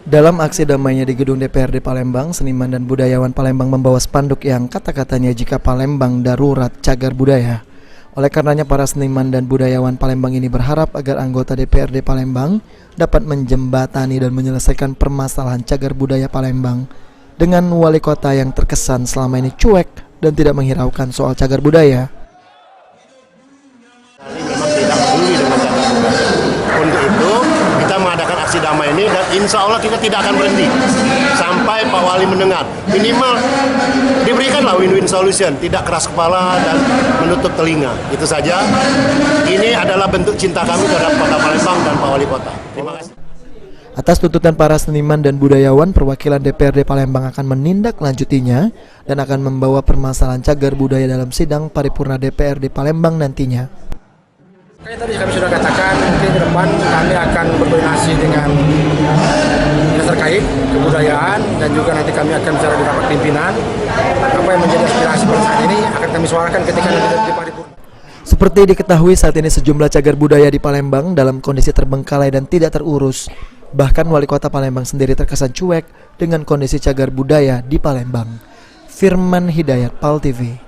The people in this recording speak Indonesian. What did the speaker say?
Dalam aksi damainya di gedung DPRD Palembang, seniman dan budayawan Palembang membawa spanduk yang kata-katanya jika Palembang darurat cagar budaya. Oleh karenanya para seniman dan budayawan Palembang ini berharap agar anggota DPRD Palembang dapat menjembatani dan menyelesaikan permasalahan cagar budaya Palembang dengan wali kota yang terkesan selama ini cuek dan tidak menghiraukan soal cagar budaya. Memang tidak peduli dengan cagar budaya. Untuk itu kita mengadakan aksi damai ini dan insya Allah kita tidak akan berhenti sampai Pak Wali mendengar. Minimal diberikanlah win-win solution, tidak keras kepala dan menutup telinga. Itu saja. Ini adalah bentuk cinta kami terhadap Kota Palembang dan Pak Wali Kota. Terima kasih. Atas tuntutan para seniman dan budayawan, perwakilan DPRD Palembang akan menindaklanjutinya dan akan membawa permasalahan cagar budaya dalam sidang paripurna DPRD Palembang nantinya. Tadi kami sudah katakan, mungkin ke depan kami akan berkoordinasi dengan dinas terkait kebudayaan dan juga nanti kami akan bicara di rapat pimpinan. Apa yang menjadi aspirasi pada saat ini akan kami suarakan ketika nanti di paripurna. Seperti diketahui saat ini sejumlah cagar budaya di Palembang dalam kondisi terbengkalai dan tidak terurus. Bahkan wali kota Palembang sendiri terkesan cuek dengan kondisi cagar budaya di Palembang. Firman Hidayat, PAL TV.